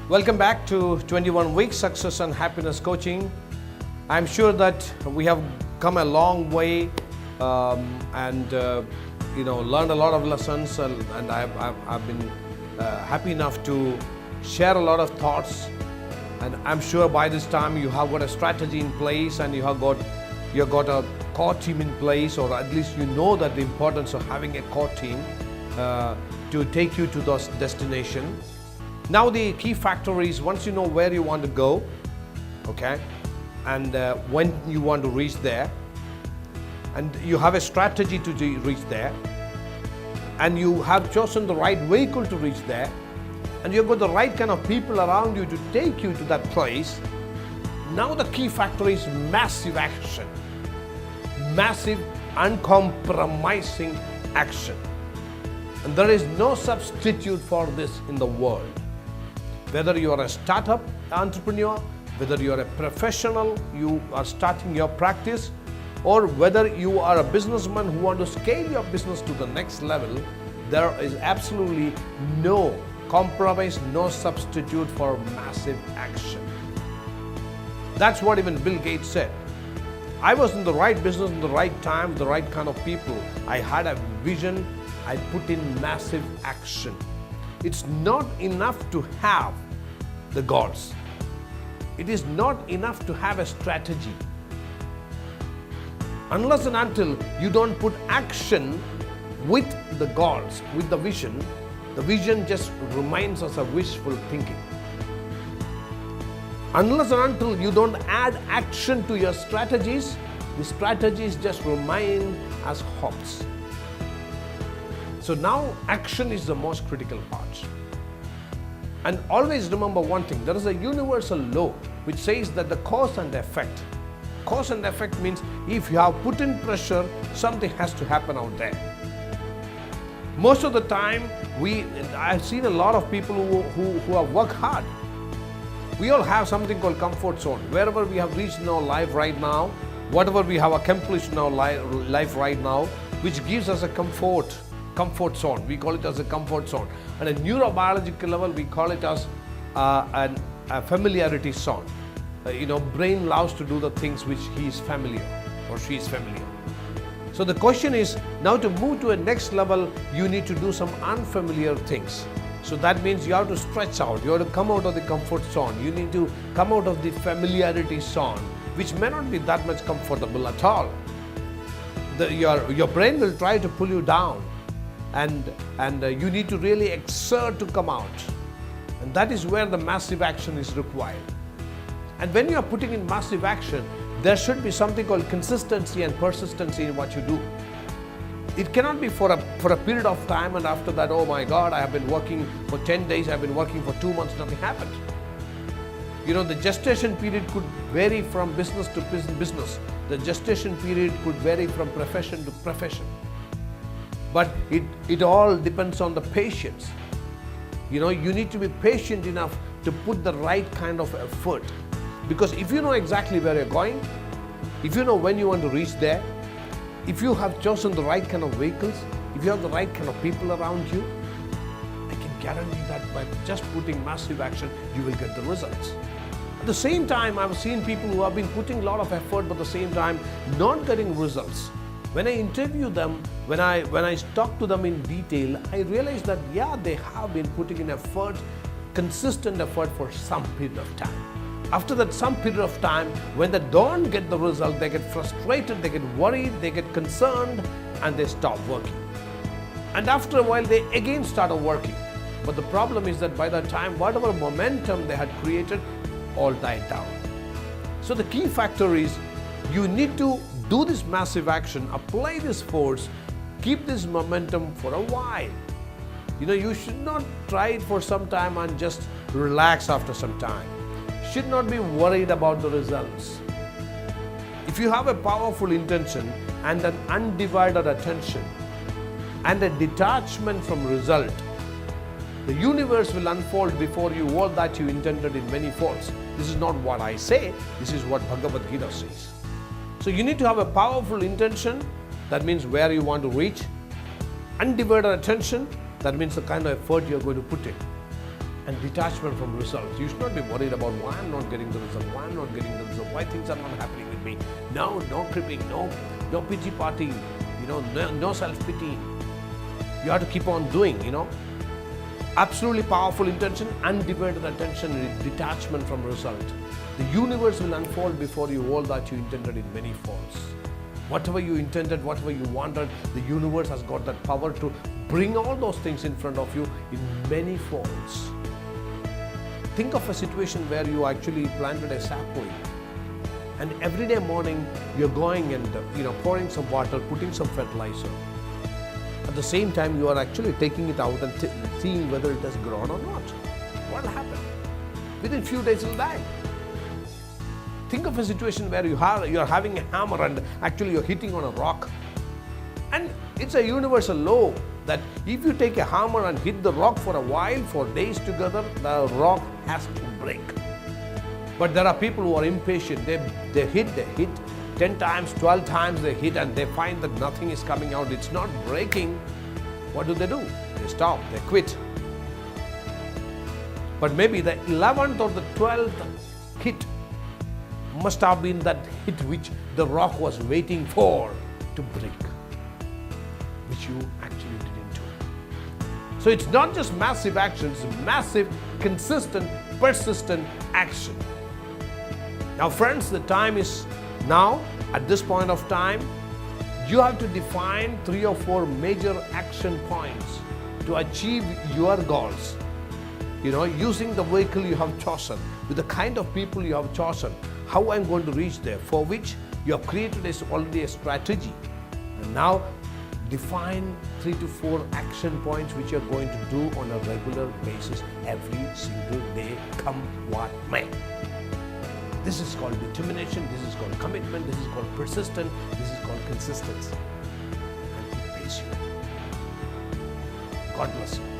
Welcome back to 21 Weeks Success and Happiness Coaching. I'm sure that we have come a long way and learned a lot of lessons, and I've been happy enough to share a lot of thoughts. And I'm sure by this time you have got a strategy in place, and you have got a core team in place, or at least you know that the importance of having a core team to take you to those destination. Now the key factor is, once you know where you want to go, okay, and when you want to reach there, and you have a strategy to reach there, and you have chosen the right vehicle to reach there, and you've got the right kind of people around you to take you to that place. Now the key factor is massive action, massive uncompromising action. And there is no substitute for this in the world. Whether you are a startup entrepreneur, whether you are a professional, you are starting your practice, or whether you are a businessman who want to scale your business to the next level, there is absolutely no compromise, no substitute for massive action. That's what even Bill Gates said. I was in the right business in the right time, with the right kind of people. I had a vision, I put in massive action. It's not enough to have the goals. It is not enough to have a strategy. Unless and until you don't put action with the goals, with the vision just remains as a wishful thinking. Unless and until you don't add action to your strategies, the strategies just remain as hopes. So now action is the most critical part. And always remember one thing, there is a universal law which says that the cause and effect. Cause and effect means if you have put in pressure, something has to happen out there. Most of the time, I've seen a lot of people who have worked hard. We all have something called comfort zone. Wherever we have reached in our life right now, whatever we have accomplished in our life right now, which gives us a comfort zone. We call it as a comfort zone. And at a neurobiological level, we call it as a familiarity zone. Brain loves to do the things which he is familiar or she is familiar. So the question is, now to move to a next level, you need to do some unfamiliar things. So that means you have to stretch out. You have to come out of the comfort zone. You need to come out of the familiarity zone, which may not be that much comfortable at all. Your brain will try to pull you down. And you need to really exert to come out. And that is where the massive action is required. And when you are putting in massive action, there should be something called consistency and persistency in what you do. It cannot be for a period of time, and after that, oh my God, I have been working for 10 days, I've been working for 2 months, nothing happened. The gestation period could vary from business to business. The gestation period could vary from profession to profession. But it all depends on the patience. You need to be patient enough to put the right kind of effort. Because if you know exactly where you're going, if you know when you want to reach there, if you have chosen the right kind of vehicles, if you have the right kind of people around you, I can guarantee that by just putting massive action, you will get the results. At the same time, I've seen people who have been putting a lot of effort, but at the same time, not getting results. When I interview them, when I talk to them in detail, I realize that they have been putting in effort, consistent effort for some period of time. After that some period of time, when they don't get the result, they get frustrated, they get worried, they get concerned, and they stop working. And after a while, they again started working. But the problem is that by that time, whatever momentum they had created all died down. So the key factor is, you need to do this massive action, apply this force, keep this momentum for a while. You should not try it for some time and just relax after some time. Should not be worried about the results. If you have a powerful intention and an undivided attention and a detachment from result, the universe will unfold before you all that you intended in many folds. This is not what I say, this is what Bhagavad Gita says. So you need to have a powerful intention, that means where you want to reach. Undivided attention, that means the kind of effort you're going to put in. and detachment from results. You should not be worried about why I'm not getting the result, why I'm not getting the result, why things are not happening with me. No cribbing, no pity party, no self-pity. You have to keep on doing, Absolutely powerful intention, undivided attention, detachment from result. The universe will unfold before you all that you intended in many forms. Whatever you intended, whatever you wanted, the universe has got that power to bring all those things in front of you in many forms. Think of a situation where you actually planted a sapling, and every day morning you're going and pouring some water, putting some fertilizer. At the same time, you are actually taking it out and seeing whether it has grown or not. What will happen? Within few days it will die. Think of a situation where you are having a hammer and actually you're hitting on a rock. And it's a universal law that if you take a hammer and hit the rock for a while, for days together, the rock has to break. But there are people who are impatient. They hit 10 times, 12 times they hit, and they find that nothing is coming out. It's not breaking. What do? They stop, they quit. But maybe the 11th or the 12th hit must have been that hit which the rock was waiting for to break, which you actually didn't do. So it's not just massive action, it's massive, consistent, persistent action. Now friends, the time is now. At this point of time, you have to define 3 or 4 major action points to achieve your goals. Using the vehicle you have chosen, with the kind of people you have chosen, how I'm going to reach there, for which you have created already a strategy. And now define 3 to 4 action points which you're going to do on a regular basis every single day, come what may. This is called determination, this is called commitment, this is called persistence, this is called consistency. And it pays you. God bless you.